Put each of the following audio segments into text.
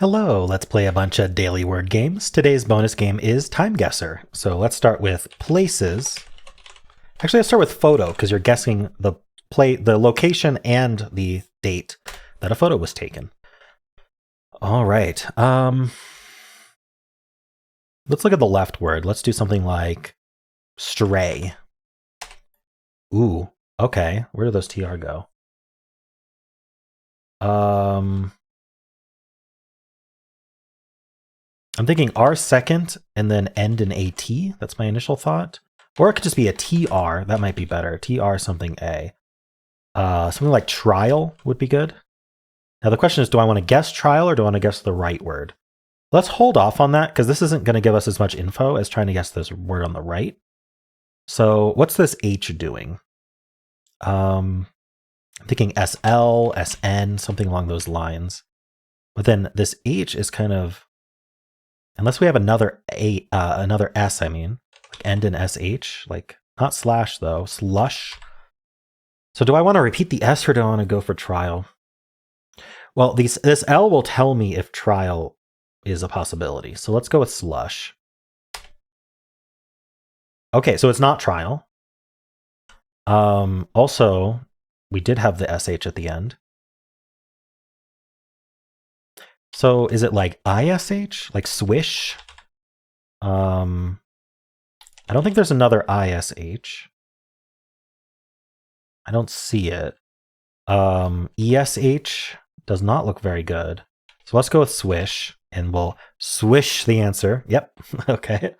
Hello, let's play a bunch of daily word games. Today's bonus game is TimeGuessr. So let's start with places. Actually, let's start with photo because you're guessing the location and the date that a photo was taken. All right. Let's look at the left word. Let's do something like stray. Ooh, okay. Where do those TR go? I'm thinking R second and then end in AT. That's my initial thought. Or it could just be a TR. That might be better. TR something A. Something like trial would be good. Now the question is, do I want to guess trial or do I want to guess the right word? Let's hold off on that because this isn't going to give us as much info as trying to guess this word on the right. So what's this H doing? I'm thinking SL, SN, something along those lines. But then this H is kind of, unless we have another another S, I mean, like end in SH, like not slash though, slush. So do I want to repeat the S or do I want to go for trial? Well, this L will tell me if trial is a possibility. So let's go with slush. Okay, so it's not trial. Also, we did have the SH at the end. So is it like ISH? Like swish? I don't think there's another ISH. I don't see it. ESH does not look very good. So let's go with swish and we'll swish the answer. Yep. Okay.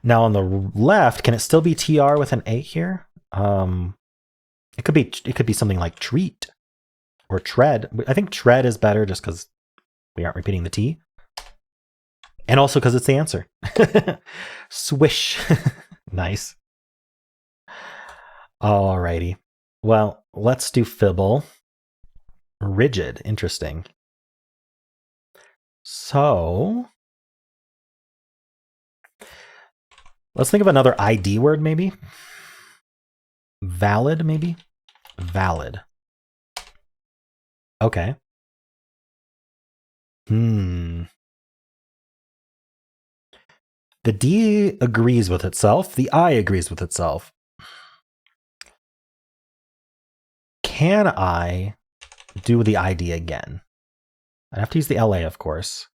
Now on the left, can it still be TR with an A here? It could be something like treat or tread. I think tread is better just because we aren't repeating the T. And also because it's the answer. Swish. Nice. Alrighty. Well, let's do Fibble. Rigid. Interesting. So let's think of another ID word, maybe. Valid, maybe. Valid. Okay. The D agrees with itself. The I agrees with itself. Can I do the ID again? I'd have to use the LA, of course.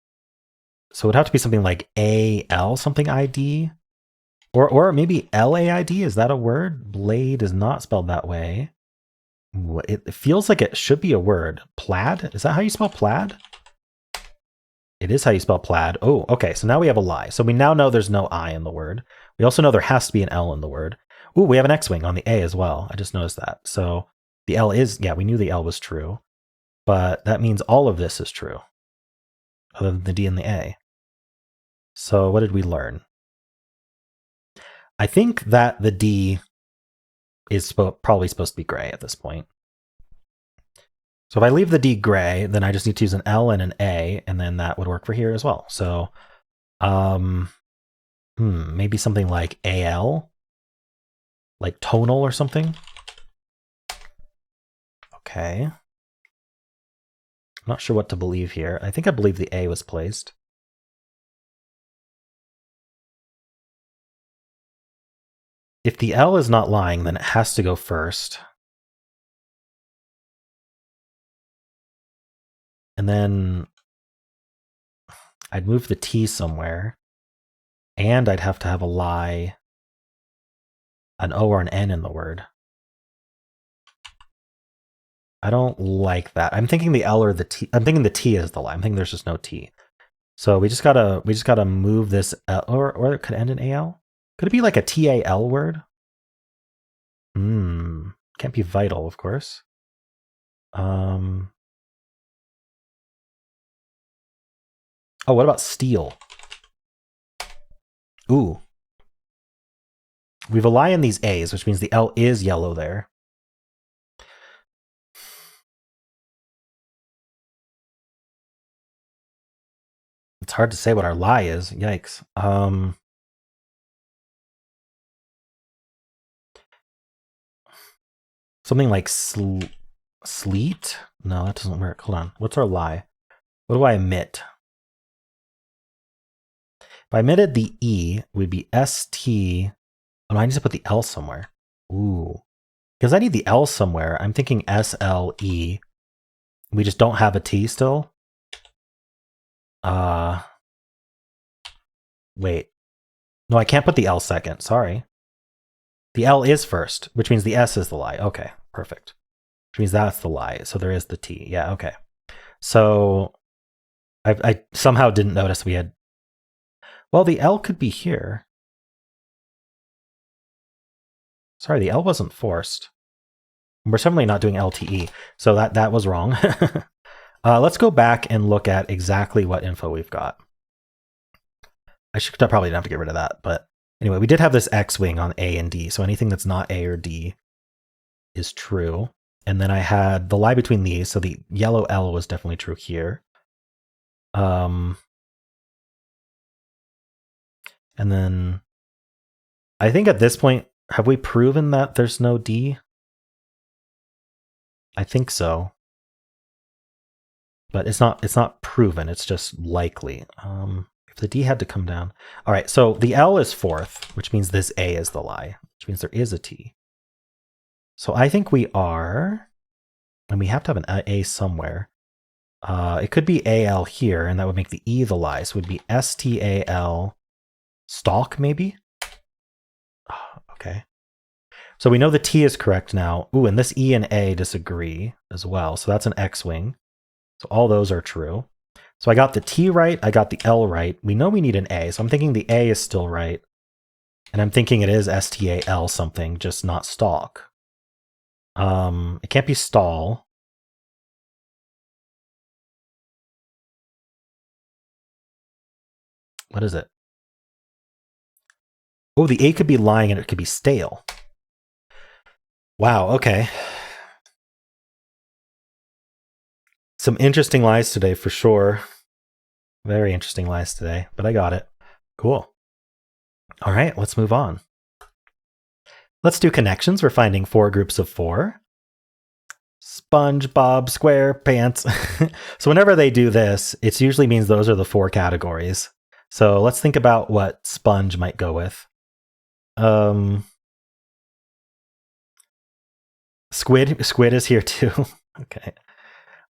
So it would have to be something like AL something ID. Or maybe LAID. Is that a word? Blade is not spelled that way. It feels like it should be a word. Plaid? Is that how you spell plaid? It is how you spell plaid. Oh, okay. So now we have a lie. So we now know there's no I in the word. We also know there has to be an L in the word. Ooh, we have an X-wing on the A as well. I just noticed that. So the L is, yeah, we knew the L was true. But that means all of this is true. Other than the D and the A. So what did we learn? I think that the D is probably supposed to be gray at this point. So if I leave the D gray, then I just need to use an L and an A, and then that would work for here as well. So, maybe something like AL, like tonal or something. Okay. I'm not sure what to believe here. I think I believe the A was placed. If the L is not lying, then it has to go first. And then I'd move the T somewhere. And I'd have to have a lie, an O or an N in the word. I don't like that. I'm thinking the L or the T. I'm thinking the T is the lie. I'm thinking there's just no T. So we just gotta move this L, or it could end in AL. Could it be like a TAL word? Can't be vital, of course. Oh, what about steel? Ooh. We've a lie in these A's, which means the L is yellow there. It's hard to say what our lie is. Yikes. Something like sleet? No, that doesn't work. Hold on. What's our lie? What do I emit? If I omitted the E, it would be ST. Oh, no, I need to put the L somewhere. Ooh. Because I need the L somewhere. I'm thinking SLE. We just don't have a T still. Wait. No, I can't put the L second. Sorry. The L is first, which means the S is the lie. Okay, perfect. Which means that's the lie. So there is the T. Yeah, okay. So I somehow didn't notice we had... Well, the L could be here. Sorry, the L wasn't forced. We're certainly not doing LTE, so that was wrong. Let's go back and look at exactly what info we've got. I probably didn't have to get rid of that, but anyway, we did have this X-wing on A and D, so anything that's not A or D is true. And then I had the lie between these, so the yellow L was definitely true here. And then I think at this point, have we proven that there's no D? I think so. But it's not proven, it's just likely. If the D had to come down. All right, so the L is fourth, which means this A is the lie, which means there is a T. So I think we are, and we have to have an A somewhere. It could be AL here, and that would make the E the lie. So it would be STAL stalk, maybe? Okay. So we know the T is correct now. Ooh, and this E and A disagree as well. So that's an X-wing. So all those are true. So I got the T right, I got the L right. We know we need an A, so I'm thinking the A is still right. And I'm thinking it is STAL something, just not stalk. It can't be stall. What is it? Oh, the A could be lying and it could be stale. Wow, okay. Some interesting lies today for sure. Very interesting lies today, but I got it. Cool. All right, let's move on. Let's do connections. We're finding 4 groups of 4. SpongeBob SquarePants. So whenever they do this, it usually means those are the 4 categories. So let's think about what sponge might go with. Squid is here too. Okay.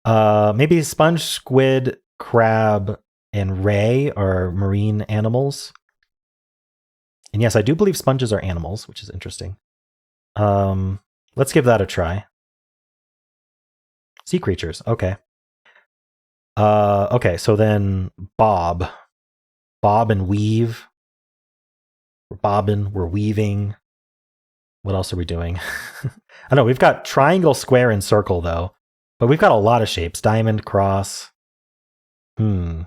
Maybe sponge, squid, crab, and ray are marine animals. And yes, I do believe sponges are animals, which is interesting. Let's give that a try. Sea creatures, okay. Okay, so then bob. Bob and weave. We're bobbing, we're weaving. What else are we doing? I know, we've got triangle, square, and circle, though. But we've got a lot of shapes. Diamond, cross. I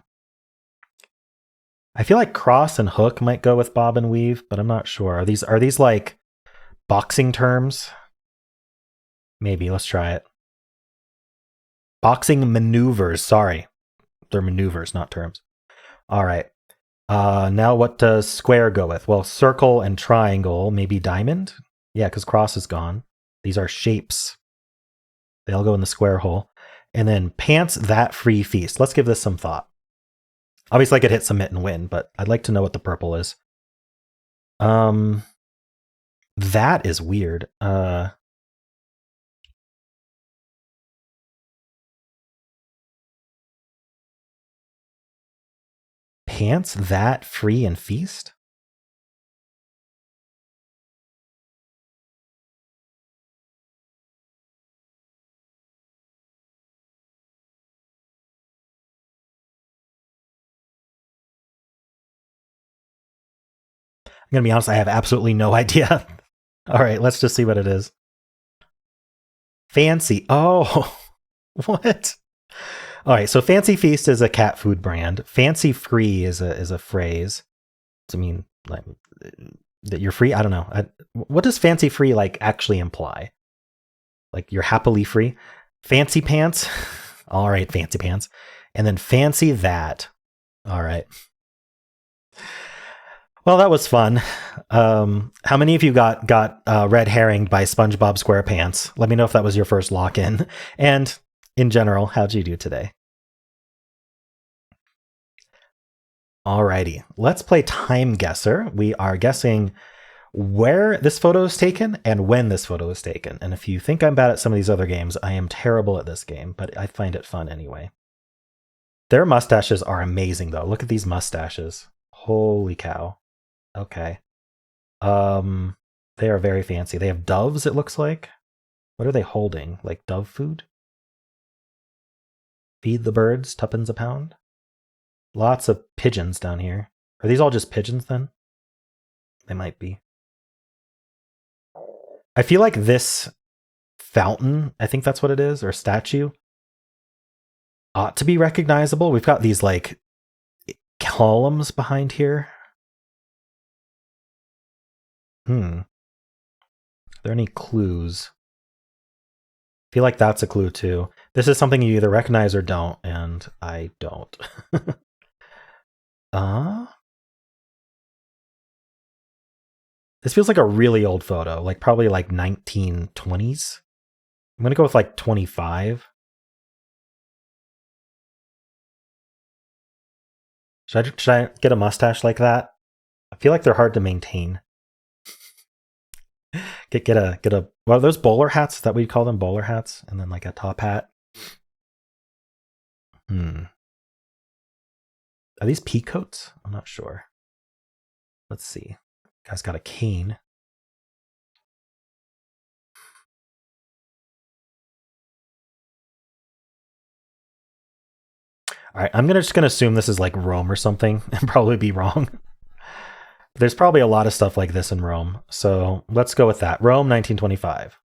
feel like cross and hook might go with bob and weave, but I'm not sure. Are these like boxing terms? Maybe, let's try it. Boxing maneuvers, sorry. They're maneuvers, not terms. All right. Now what does square go with? Well, circle and triangle, maybe diamond? Yeah, because cross is gone. These are shapes. They all go in the square hole. And then pants, that, free, feast. Let's give this some thought. Obviously, I could hit submit and win, but I'd like to know what the purple is. That is weird. Pants, that, free, and feast? I'm going to be honest, I have absolutely no idea. All right, let's just see what it is. Fancy. Oh, what? All right, so Fancy Feast is a cat food brand. Fancy Free is a phrase. Does it mean like that you're free? I don't know. What does Fancy Free like actually imply? Like you're happily free? Fancy Pants? All right, Fancy Pants. And then Fancy That. All right. Well, that was fun. How many of you got red herringed by SpongeBob SquarePants? Let me know if that was your first lock-in. And in general, how'd you do today? Alrighty, let's play TimeGuessr. We are guessing where this photo is taken and when this photo is taken. And if you think I'm bad at some of these other games, I am terrible at this game, but I find it fun anyway. Their mustaches are amazing, though. Look at these mustaches. Holy cow. Okay. They are very fancy. They have doves, it looks like. What are they holding? Like dove food? Feed the birds, tuppence a pound. Lots of pigeons down here. Are these all just pigeons then? They might be. I feel like this fountain, I think that's what it is, or statue, ought to be recognizable. We've got these like columns behind here. Are there any clues? I feel like that's a clue too. This is something you either recognize or don't, and I don't. This feels like a really old photo, like probably like 1920s. I'm gonna go with like 25. Should I get a mustache like that? I feel like they're hard to maintain. Get a well, those bowler hats that we call them bowler hats, and then like a top hat. Are these pea coats? I'm not sure. Let's see. Guy's got a cane. All right, I'm just gonna assume this is like Rome or something, and probably be wrong. There's probably a lot of stuff like this in Rome, so let's go with that. Rome, 1925.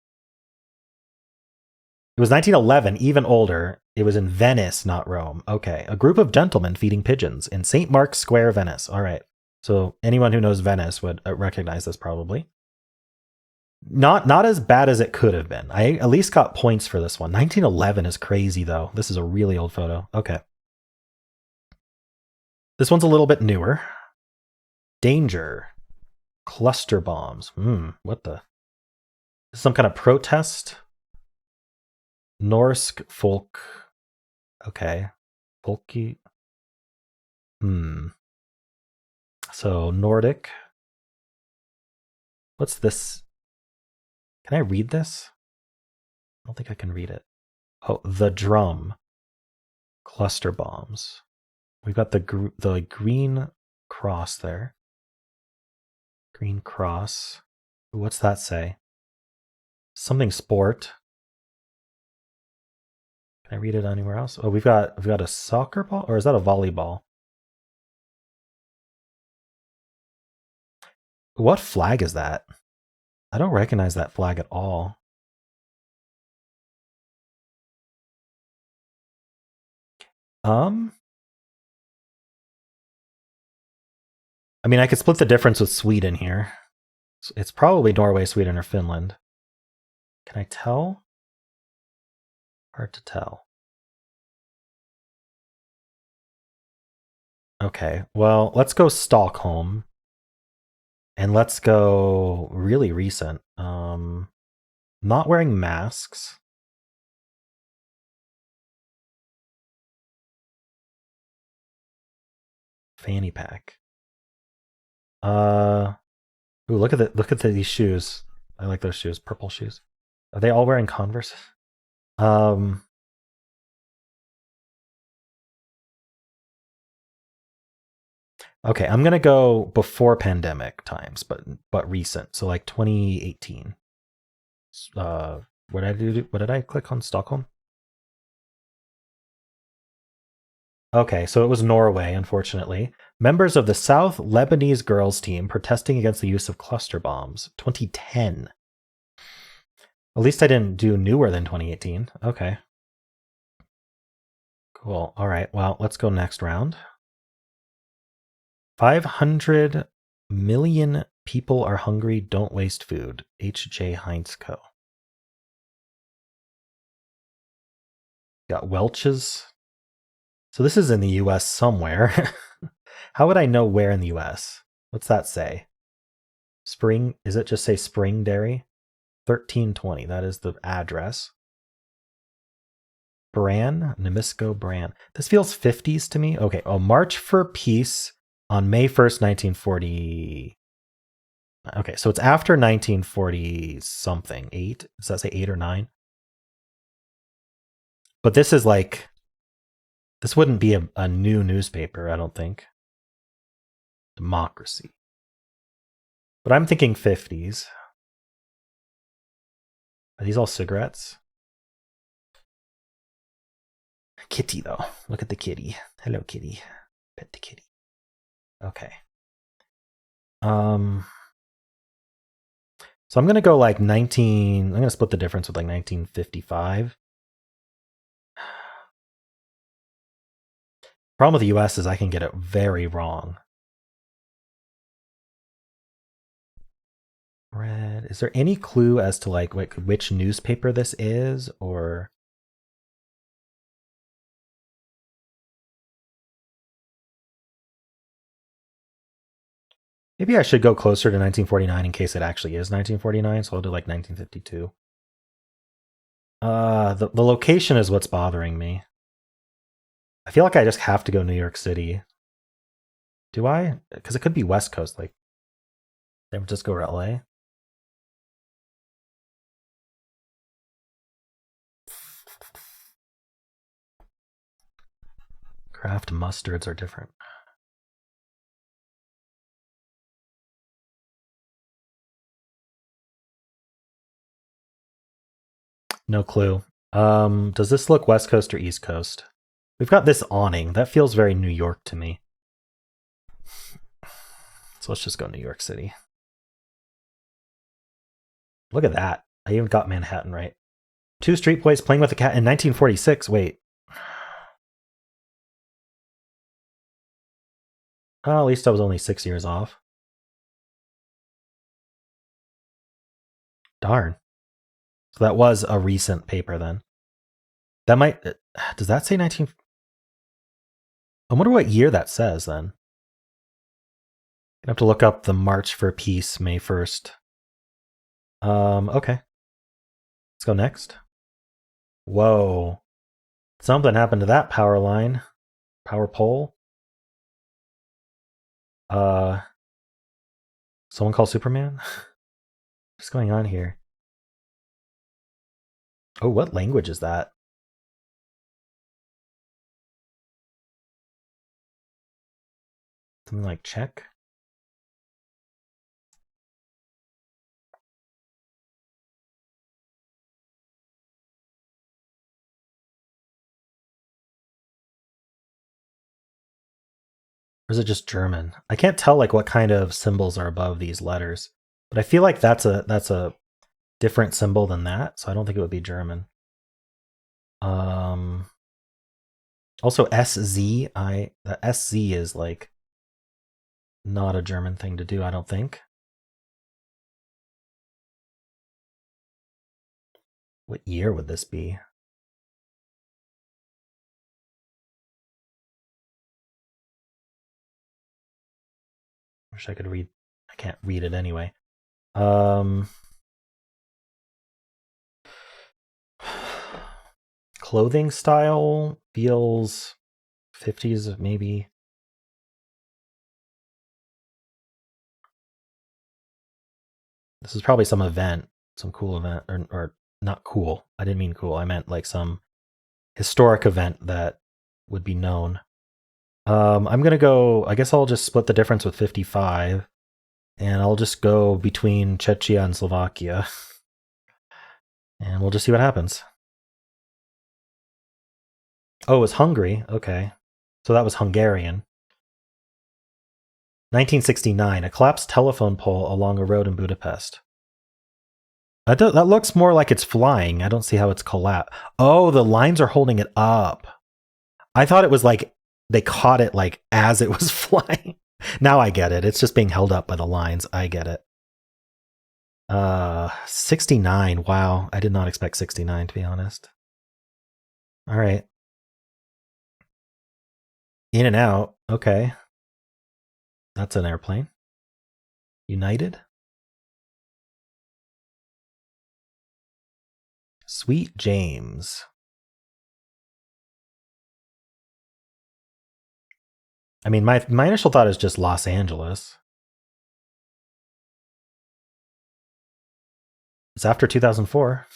It was 1911, even older. It was in Venice, not Rome. Okay, a group of gentlemen feeding pigeons in St. Mark's Square, Venice. All right, so anyone who knows Venice would recognize this probably. Not as bad as it could have been. I at least got points for this one. 1911 is crazy, though. This is a really old photo. Okay. This one's a little bit newer. Danger. Cluster bombs. What the? Some kind of protest? Norsk folk. Okay. Folky. So Nordic. What's this? Can I read this? I don't think I can read it. Oh, the drum. Cluster bombs. We've got the green cross there. Green cross. What's that say? Something sport. Can I read it anywhere else? Oh, we've got a soccer ball, or is that a volleyball? What flag is that? I don't recognize that flag at all. I mean, I could split the difference with Sweden here. It's probably Norway, Sweden, or Finland. Can I tell? Hard to tell. Okay, well, let's go Stockholm. And let's go really recent. Not wearing masks. Fanny pack. Ooh, look at these shoes. I like those shoes. Purple shoes. Are they all wearing Converse? Okay, I'm gonna go before pandemic times, but recent. So like 2018. What did I do? What did I click on? Stockholm? Okay, so it was Norway, unfortunately. Members of the South Lebanese girls team protesting against the use of cluster bombs. 2010. At least I didn't do newer than 2018. Okay. Cool. All right. Well, let's go next round. 500 million people are hungry. Don't waste food. H.J. Heinz Co. Got Welch's. So this is in the US somewhere. How would I know where in the US? What's that say? Spring? Is it just say Spring Dairy? 1320. That is the address. Bran? Nabisco Bran. This feels 50s to me. Okay. Oh, March for Peace on May 1st, 1940. Okay, so it's after 1940 something. 8? Does that say 8 or 9? But this is like, this wouldn't be a new newspaper, I don't think. Democracy. But I'm thinking 50s. Are these all cigarettes? Kitty, though. Look at the kitty. Hello, kitty. Pet the kitty. Okay. So I'm going to go like 19... I'm going to split the difference with like 1955. Problem with the US is I can get it very wrong. Red. Is there any clue as to like which newspaper this is, or... Maybe I should go closer to 1949 in case it actually is 1949, so I'll do like 1952. The location is what's bothering me. I feel like I just have to go New York City. Do I? Because it could be West Coast, like San Francisco or LA. Kraft mustards are different. No clue. Does this look West Coast or East Coast? We've got this awning. That feels very New York to me. So let's just go New York City. Look at that. I even got Manhattan right. 2 street boys playing with a cat in 1946. Wait. Oh, at least I was only 6 years off. Darn. So that was a recent paper then. That might... Does that say 19... I wonder what year that says then. I have to look up the March for Peace, May 1st. Okay. Let's go next. Whoa. Something happened to that power line. Power pole. Someone call Superman? What's going on here? Oh, what language is that? Something like Czech? Or is it just German? I can't tell like what kind of symbols are above these letters, but I feel like that's a different symbol than that, so I don't think it would be German. Also SZ, the SZ is like not a German thing to do, I don't think. What year would this be? Wish I could read. I can't read it anyway. Clothing style feels 50s maybe. This is probably some event, some cool event, or not cool. I didn't mean cool. I meant like some historic event that would be known. I'm gonna go. I guess I'll just split the difference with 55, and I'll just go between Czechia and Slovakia, and we'll just see what happens. Oh, it was Hungary. Okay, so that was Hungarian. 1969, a collapsed telephone pole along a road in Budapest. That looks more like it's flying. I don't see how it's collapsed. Oh, the lines are holding it up. I thought it was like they caught it like as it was flying. Now I get it. It's just being held up by the lines. I get it. 69. Wow. I did not expect 69, to be honest. All right. In and out. Okay. That's an airplane. United. Sweet James. I mean, my initial thought is just Los Angeles. It's after 2004.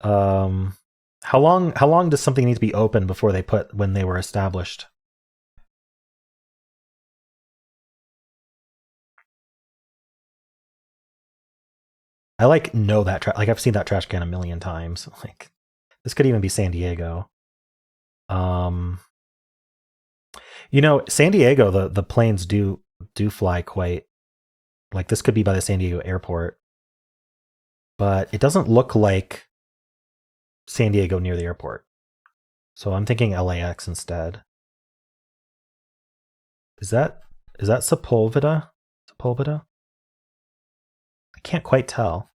How long does something need to be open before they put when they were established? I like know that like I've seen that trash can a million times. Like this could even be San Diego. You know, San Diego, the planes do fly quite. Like this could be by the San Diego airport, but it doesn't look like San Diego near the airport. So I'm thinking LAX instead. Is that Sepulveda? Sepulveda? I can't quite tell.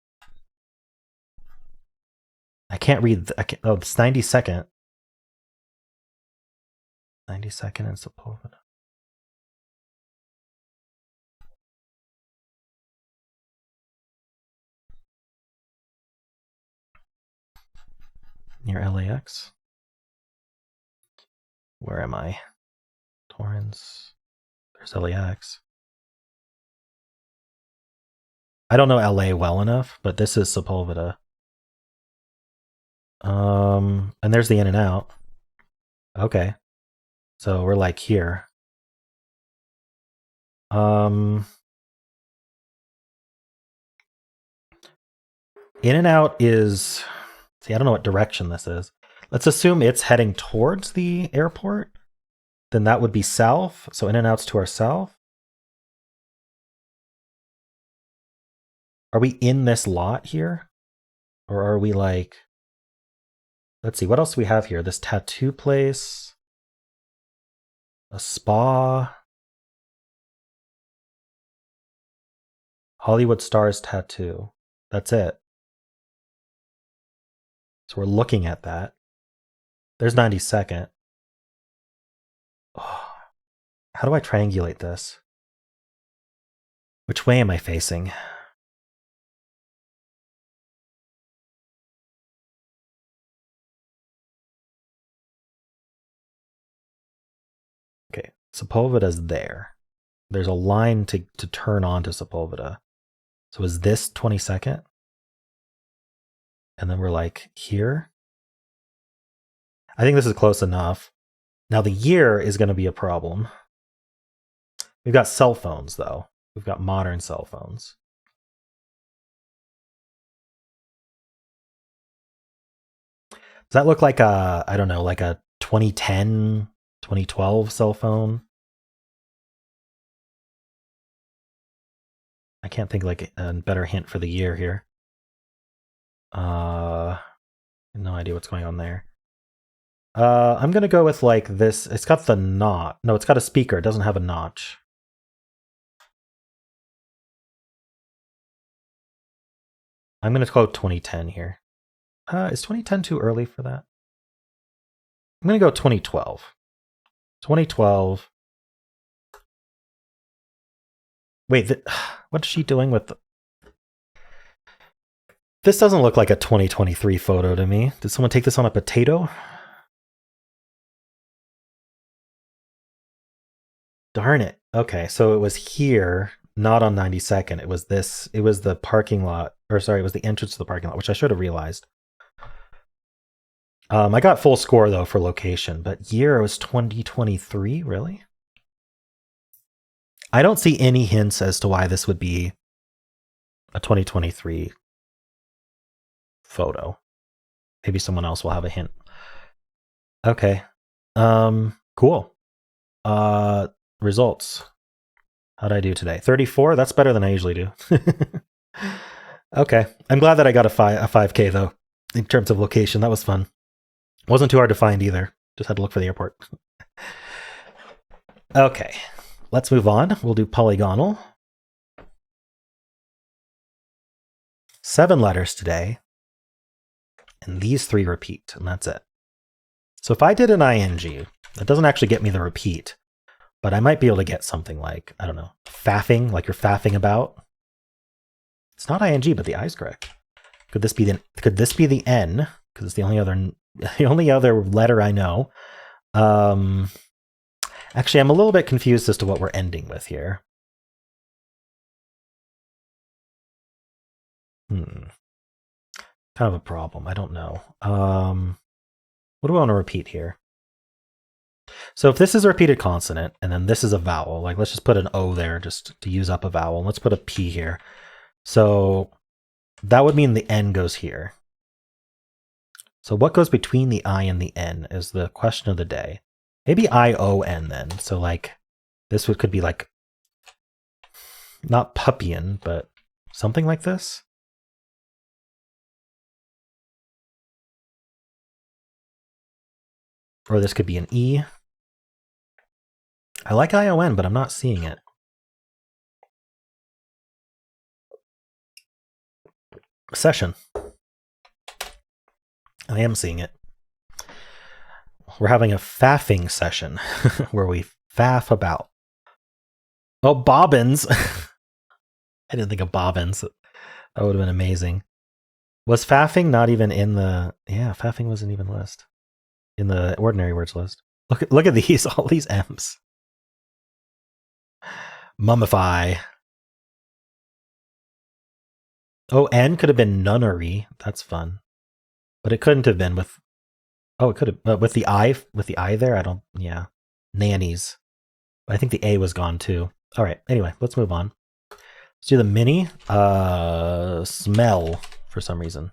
I can't read. Oh, it's 92nd. 92nd and Sepulveda. Near LAX. Where am I? Torrance. There's LAX. I don't know LA well enough, but this is Sepulveda. And there's the In-N-Out. Okay. So we're like here. In-N-Out is, see, I don't know what direction this is. Let's assume it's heading towards the airport. Then that would be south. So In-N-Out's to our south. Are we in this lot here? Or are we like, let's see, what else do we have here? This tattoo place, a spa, Hollywood Stars Tattoo. That's it. So we're looking at that. There's 92nd. Oh, how do I triangulate this? Which way am I facing? Okay, Sepulveda's there. There's a line to turn on to Sepulveda. So is this 22nd? And then we're like here. I think this is close enough. Now the year is going to be a problem. We've got cell phones though. We've got modern cell phones. Does that look like a, I don't know, like a 2010, 2012 cell phone? I can't think like a better hint for the year here. No idea what's going on there. I'm gonna go with like this. It's got the notch. No, it's got a speaker. It doesn't have a notch. I'm gonna go 2010 here. Is 2010 too early for that? I'm gonna go 2012. 2012. Wait, what's she doing with the... This doesn't look like a 2023 photo to me. Did someone take this on a potato? Darn it. Okay, so it was here, not on 92nd. It was this. It was the parking lot. Or sorry, it was the entrance to the parking lot, which I should have realized. I got full score, though, for location. But year was 2023? Really? I don't see any hints as to why this would be a 2023 photo. Maybe someone else will have a hint. Okay. Cool. Results. How'd I do today? 34? That's better than I usually do. Okay. I'm glad that I got a 5K, though, in terms of location. That was fun. Wasn't too hard to find either. Just had to look for the airport. Okay. Let's move on. We'll do Polygonle. 7 letters today. And these 3 repeat, and that's it. So if I did an ing, that doesn't actually get me the repeat, but I might be able to get something like, I don't know, faffing, like you're faffing about. It's not ing, but the I is correct. Could this be the N? Because it's the only other letter I know. And Actually, I'm a little bit confused as to what we're ending with here. Kind of a problem. I don't know. What do I want to repeat here? So if this is a repeated consonant, and then this is a vowel, like let's just put an O there just to use up a vowel. And let's put a P here. So that would mean the N goes here. So what goes between the I and the N is the question of the day. Maybe I-O-N then. So like this could be like, not puppian, but something like this. Or this could be an E. I like I-O-N, but I'm not seeing it. Session. I am seeing it. We're having a faffing session where we faff about. Oh, bobbins. I didn't think of bobbins. That would have been amazing. Was faffing not even in the... Yeah, faffing wasn't even list. In the ordinary words list. Look at these, all these M's. Mummify. Oh, N could have been nunnery. That's fun. But it couldn't have been with... Oh, it could have... with the I there, I don't... Yeah. Nannies. But I think the A was gone too. All right, anyway, let's move on. Let's do the mini. Smell, for some reason.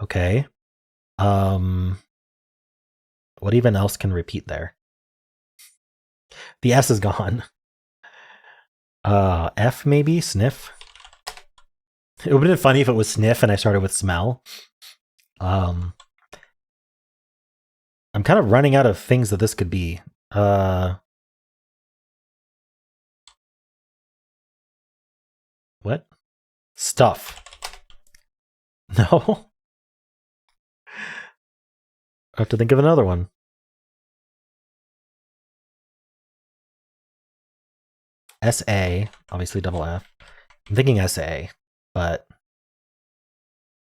Okay. What even else can repeat there? The S is gone. F maybe? Sniff? It would have been funny if it was sniff and I started with smell. I'm kind of running out of things that this could be. What? Stuff. No? I have to think of another one. SA, obviously double F. I'm thinking SA, but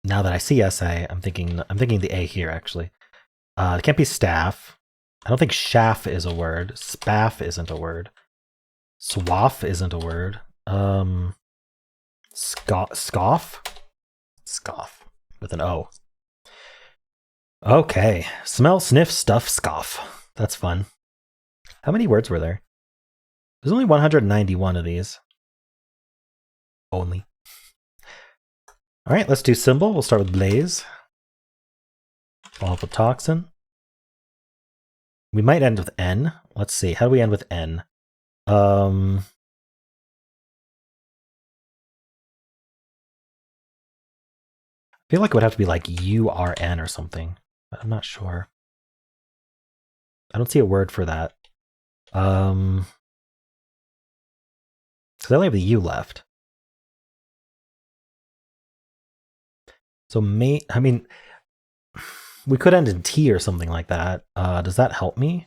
now that I see SA, I'm thinking the A here actually. It can't be staff. I don't think shaft is a word. Spaff isn't a word. Swaff isn't a word. Scoff? Scoff with an O. Okay. Smell, sniff, stuff, scoff. That's fun. How many words were there? There's only 191 of these. Only. All right, let's do Symble. We'll start with blaze. Follow up with toxin. We might end with N. Let's see. How do we end with N? I feel like it would have to be like URN or something, but I'm not sure. I don't see a word for that. Because I only have the U left. So I mean, we could end in T or something like that. Does that help me?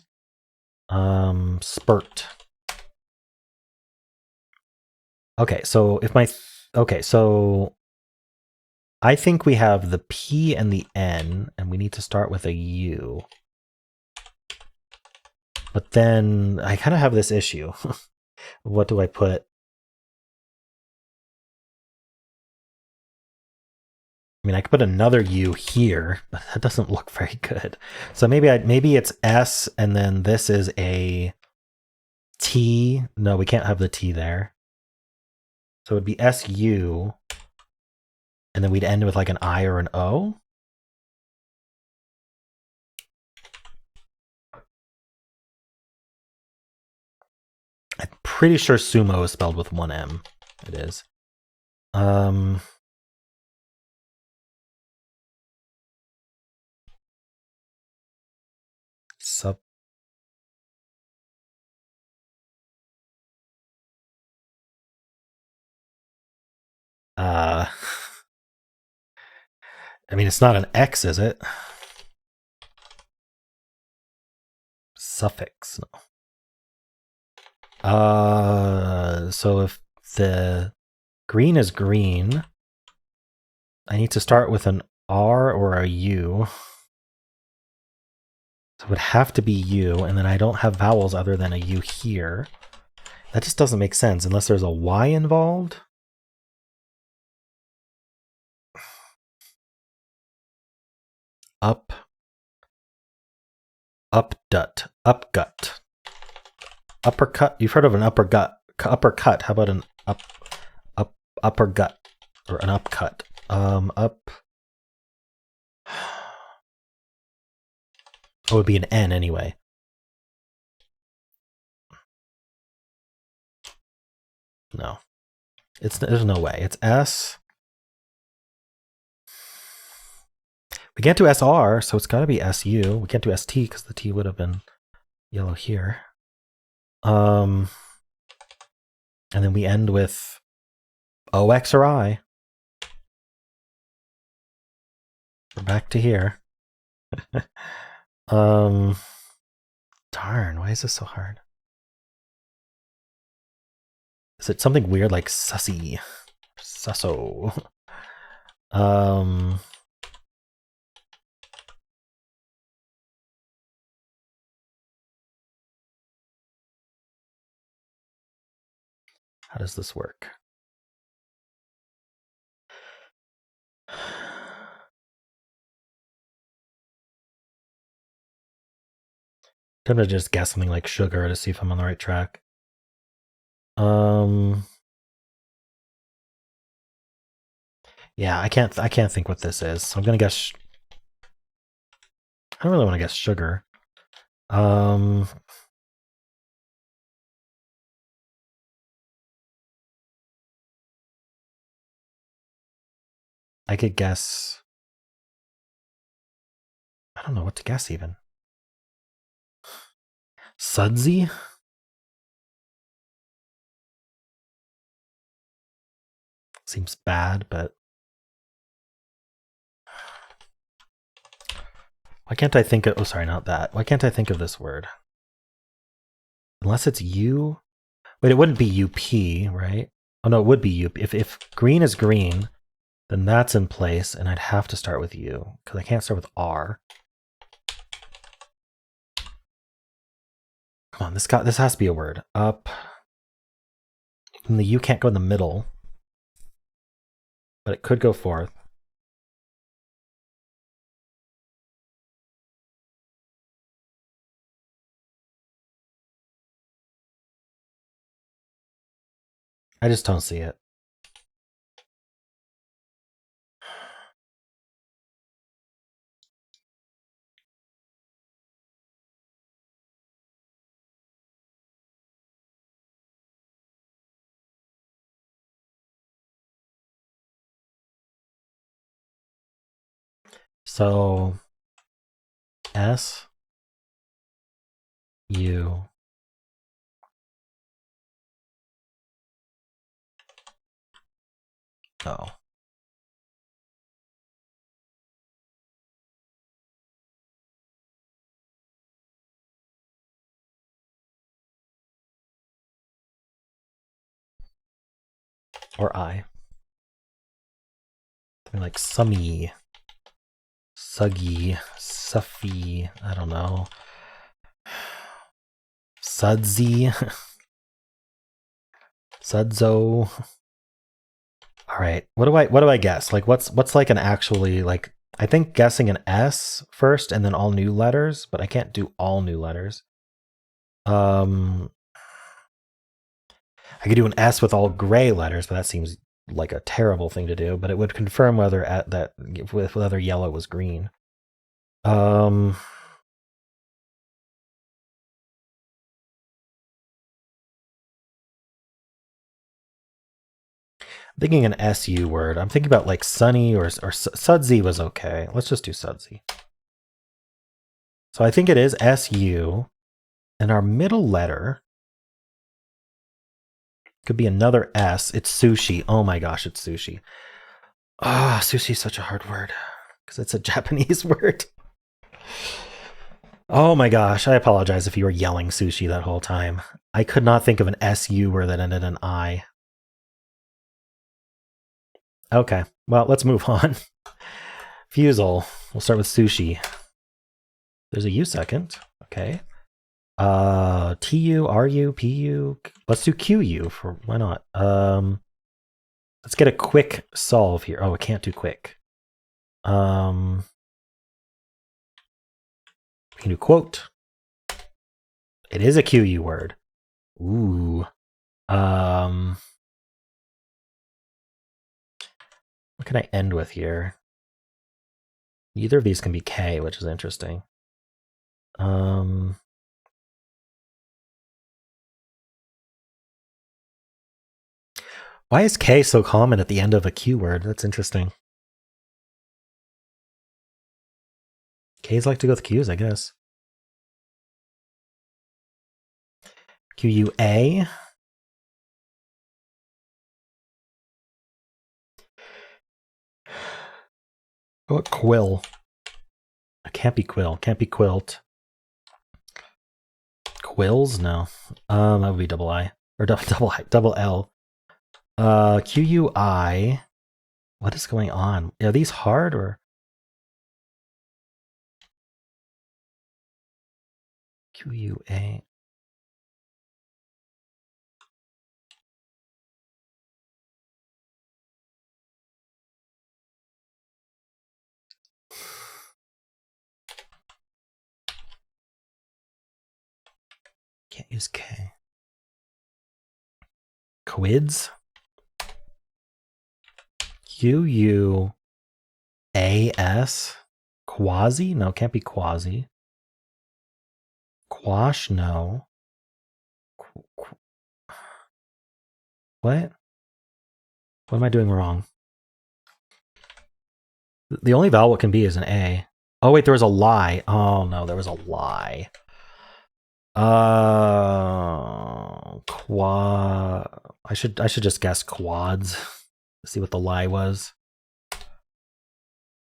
Spurt. Okay, so if so I think we have the P and the N, and we need to start with a U. But then I kind of have this issue. What do I put? I mean, I could put another U here, but that doesn't look very good. So maybe it's S, and then this is a T. No, we can't have the T there. So it would be SU, and then we'd end with like an I or an O. I'm pretty sure sumo is spelled with one M. It is. I mean, it's not an X, is it? Suffix, no. So if the green is green, I need to start with an R or a U. So it would have to be U, and then I don't have vowels other than a U here. That just doesn't make sense unless there's a Y involved. Up. Updut. Upgut. Uppercut. You've heard of an uppercut. How about an uppergut? Or an upcut. Up. Oh, it would be an N anyway. No. There's no way. It's S. We can't do SR, so it's got to be SU. We can't do ST because the T would have been yellow here. And then we end with OX or I. We're back to here. Darn, why is this so hard? Is it something weird like sussy? Susso. How does this work? I'm gonna just guess something like sugar to see if I'm on the right track. Yeah, I can't think what this is. So I'm gonna guess. I don't really want to guess sugar. I could guess. I don't know what to guess even. Sudsy? Seems bad, but why can't I think of, oh, sorry, not that. Why can't I think of this word? Unless it's U? Wait, it wouldn't be UP, right? Oh, no, it would be UP. If green is green, then that's in place, and I'd have to start with U, because I can't start with R. Come on, this has to be a word. Up. And the U can't go in the middle, but it could go forth. I just don't see it. So S U O. Or I. Something like summy, suggy, suffy, I don't know. Sudsy. Sudzo. All right. What do I guess? Like what's like an actually like I think guessing an S first and then all new letters, but I can't do all new letters. I could do an S with all gray letters, but that seems like a terrible thing to do, but it would confirm whether whether yellow was green. I'm thinking an SU word. I'm thinking about like sunny or sudsy was okay. Let's just do sudsy. So I think it is SU, and our middle letter could be another S. It's sushi. Oh my gosh, it's sushi. Ah, sushi is such a hard word because it's a Japanese word. Oh my gosh, I apologize if you were yelling sushi that whole time. I could not think of an SU word that ended in I. Okay, well, let's move on. Fusele. We'll start with sushi. There's a U second. Okay. TU, RU, PU. Let's do QU for why not? Let's get a quick solve here. Oh, it can't do quick. We can do quote. It is a QU word. Ooh. What can I end with here? Neither of these can be K, which is interesting. Why is K so common at the end of a Q word? That's interesting. K's like to go with Q's, I guess. QUA. Oh, quill. It can't be quill. Can't be quilt. Quills? No. That would be double I. Or double L. QUI. What is going on? Are these hard or? QUA. Can't use K. Quids? QUAS? Quasi? No, can't be quasi. Quash? No. What? What am I doing wrong? The only vowel it can be is an A. Oh, wait, there was a lie. Oh, no, there was a lie. I should just guess quads. See what the lie was.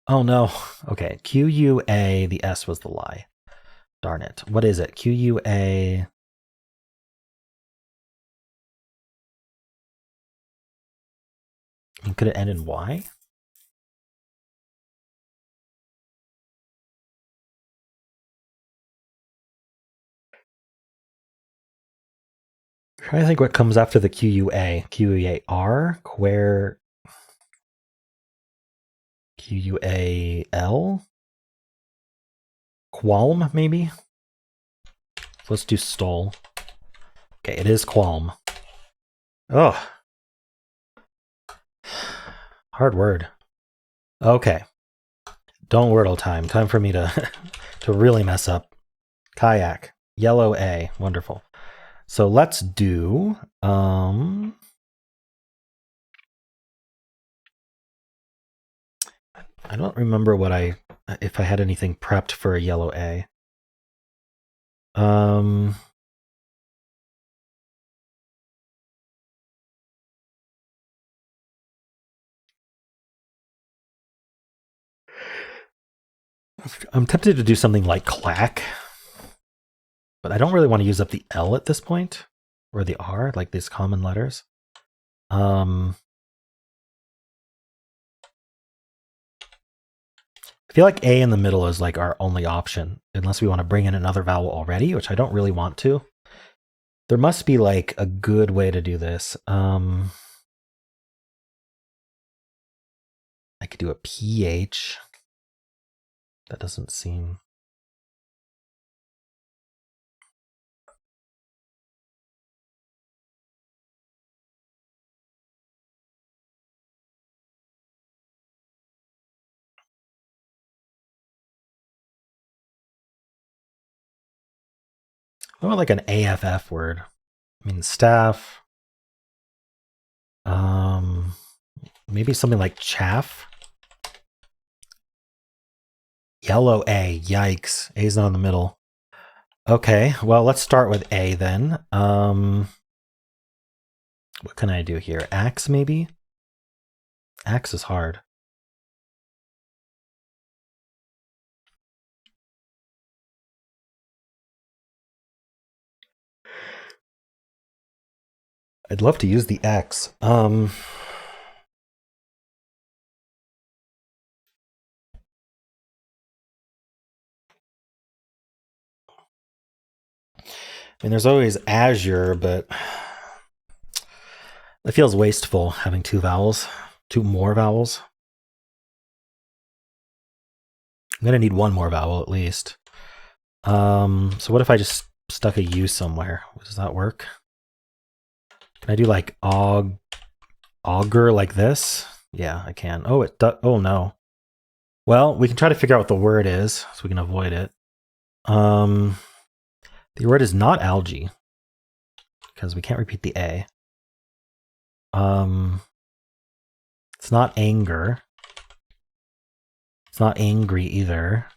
Oh no. Okay. QUA, the S was the lie. Darn it. What is it? QUA. Could it end in Y? I'm trying to think what comes after the QUA. QUAR? Quare? QUAL? Qualm, maybe? Let's do stole. Okay, it is qualm. Oh. Hard word. Okay. Don't Wordle time. Time for me to to really mess up. Kayak. Yellow A. Wonderful. So let's do I don't remember if I had anything prepped for a yellow A. I'm tempted to do something like clack, but I don't really want to use up the L at this point, or the R, like these common letters. I feel like A in the middle is like our only option, unless we want to bring in another vowel already, which I don't really want to. There must be like a good way to do this. I could do a PH. That doesn't seem... What about like an AFF word? I mean, staff. Maybe something like chaff. Yellow A. Yikes. A's not in the middle. Okay, well, let's start with A then. What can I do here? Axe, maybe? Axe is hard. I'd love to use the X. mean, there's always Azure, but it feels wasteful having two more vowels. I'm gonna need one more vowel at least. So what if I just stuck a U somewhere? Does that work? Can I do like auger like this? Yeah, I can. Oh, it does. Oh no. Well, we can try to figure out what the word is so we can avoid it. The word is not algae because we can't repeat the A. It's not anger. It's not angry either.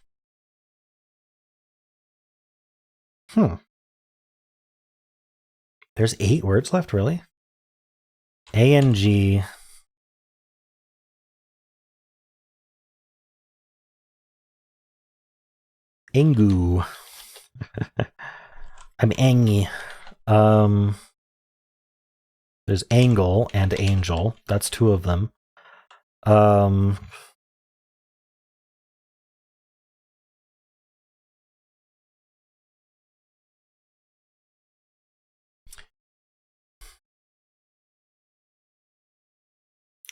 There's 8 words left, really? A-N-G. Angu. I'm angy. There's angle and angel. That's 2 of them.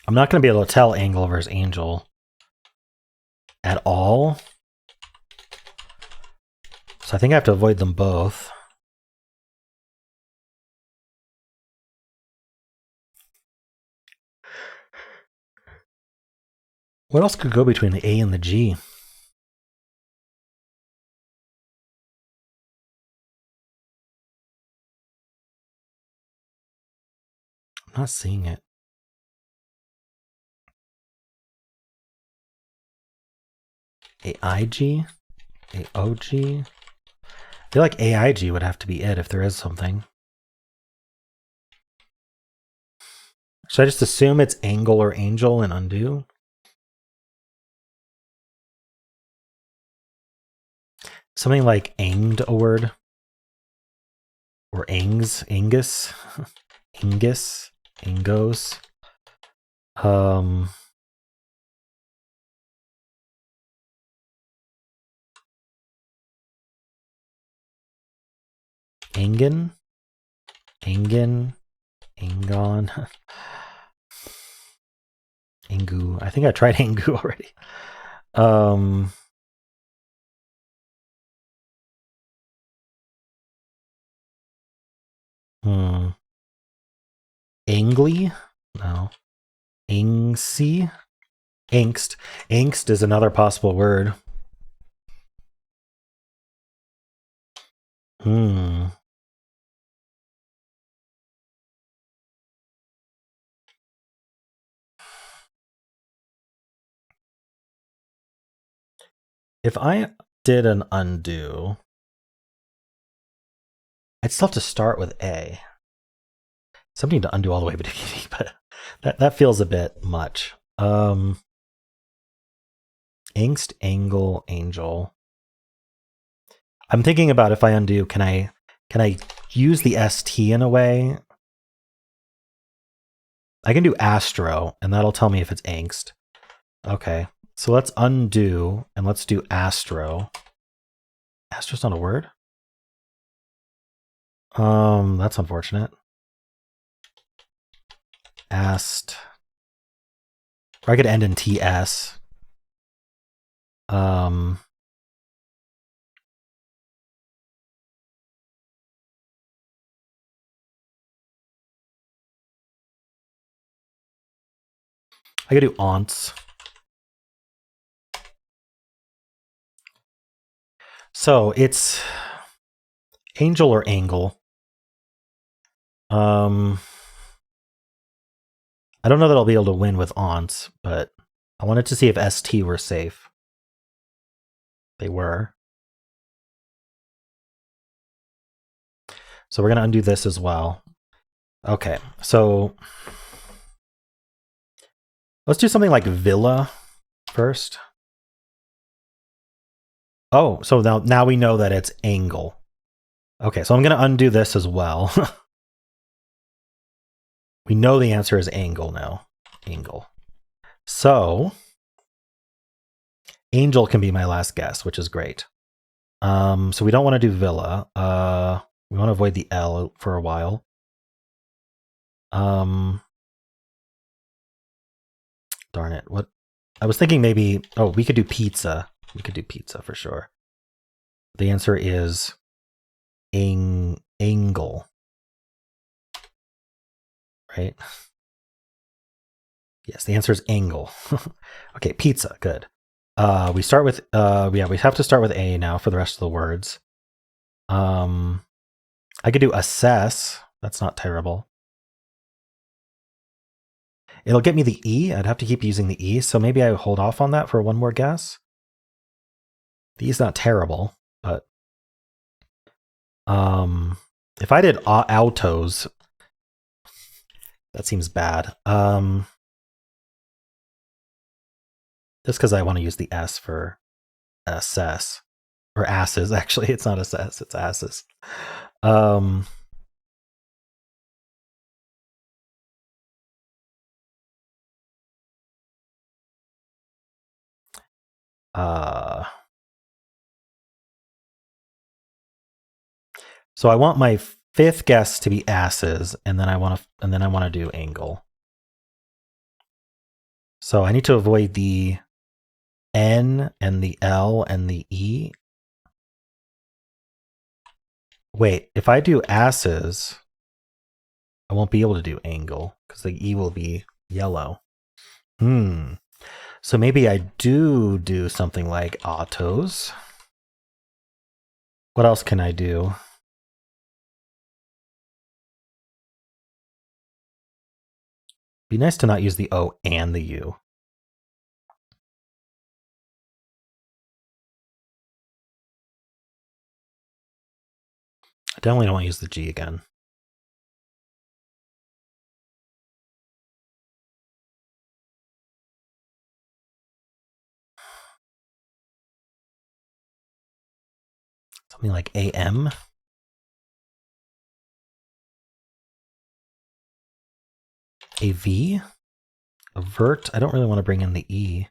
I'm not going to be able to tell angle versus angel at all. So I think I have to avoid them both. What else could go between the A and the G? I'm not seeing it. AIG? AOG? I feel like AIG would have to be it if there is something. Should I just assume it's angle or angel and undo? Something like anged a word? Or angus? Angus? Angus? Angos? Angan? Angan? Angon? Angu. I think I tried Angu already. Angly? No. Angsy? Angst. Angst is another possible word. If I did an undo, I'd still have to start with A. Something to undo all the way to the beginning, but that feels a bit much. Angst, angle, angel. I'm thinking about if I undo, can I use the ST in a way? I can do astro, and that'll tell me if it's angst. Okay, so let's undo, and let's do astro. Astro's not a word? That's unfortunate. Ast. Or I could end in TS. I could do aunts. So it's angel or angle. I don't know that I'll be able to win with aunts, but I wanted to see if ST were safe. They were. So we're going to undo this as well. Okay, so let's do something like villa first. Oh, so now we know that it's angle. Okay, so I'm going to undo this as well. We know the answer is angle now. Angle. So angel can be my last guess, which is great. So we don't want to do villa. We want to avoid the L for a while. Darn it. What? I was thinking maybe, oh, we could do pizza. We could do pizza for sure. The answer is angle. Right? Yes, the answer is angle. Okay, pizza, good. We start with, yeah, we have to start with A now for the rest of the words. I could do assess. That's not terrible. It'll get me the E. I'd have to keep using the E, so maybe I hold off on that for one more guess. The E's not terrible, but if I did autos, that seems bad. Just because I want to use the S for assess. Or asses, actually. It's not assess, it's asses. So I want my fifth guess to be asses, and then I want to do angle. So I need to avoid the N and the L and the E. Wait, if I do asses, I won't be able to do angle because the E will be yellow. So maybe I do something like autos. What else can I do? Be nice to not use the O and the U. I definitely don't want to use the G again. Something like AM. AV. Avert. I don't really want to bring in the E.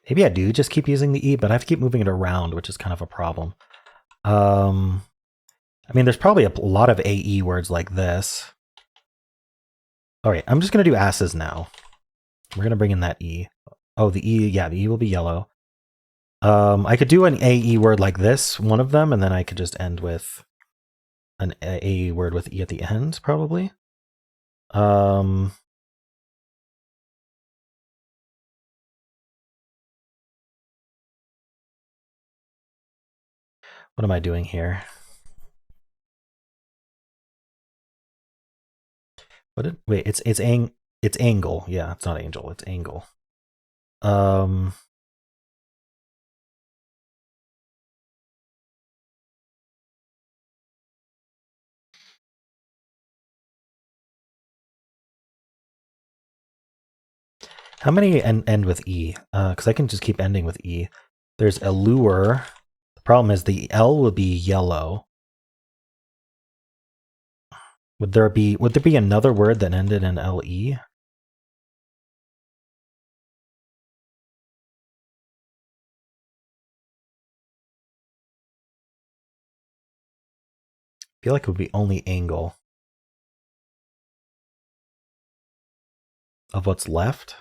Maybe I do just keep using the E, but I have to keep moving it around, which is kind of a problem. I mean, there's probably a lot of AE words like this. All right, I'm just going to do asses now. We're going to bring in that E. Oh, the E, yeah, the E will be yellow. I could do an AE word like this, one of them, and then I could just end with an AE word with E at the end, probably. What am I doing here? Wait, it's angle. Yeah, it's not angel, it's angle. How many end with E? Because I can just keep ending with E. There's allure. The problem is the L will be yellow. Would there be another word that ended in LE? I feel like it would be only angle of what's left.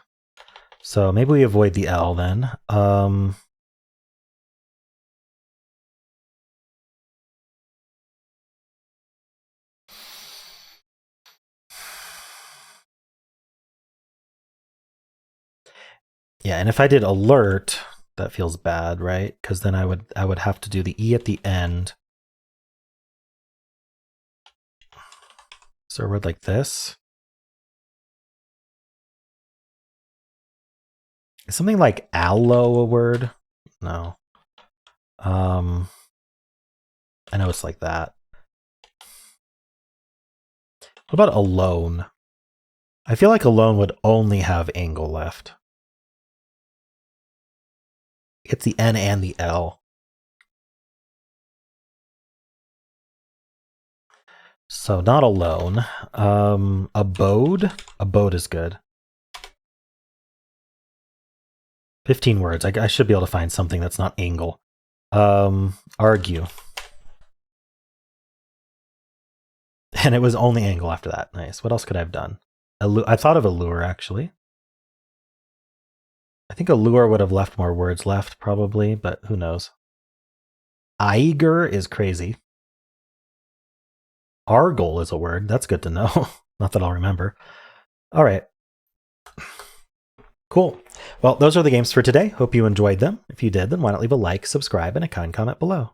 So maybe we avoid the L then. Yeah, and if I did alert, that feels bad, right? Because then I would have to do the E at the end. So a word like this. Is something like aloe a word? No. I know it's like that. What about alone? I feel like alone would only have angle left. It's the N and the L. So not alone. Abode. Abode is good. 15 words. I should be able to find something that's not angle. Argue. And it was only angle after that. Nice. What else could I have done? I thought of allure, actually. I think allure would have left more words left, probably, but who knows. Eiger is crazy. Argle is a word. That's good to know. Not that I'll remember. All right. Cool. Well, those are the games for today. Hope you enjoyed them. If you did, then why not leave a like, subscribe, and a kind comment below.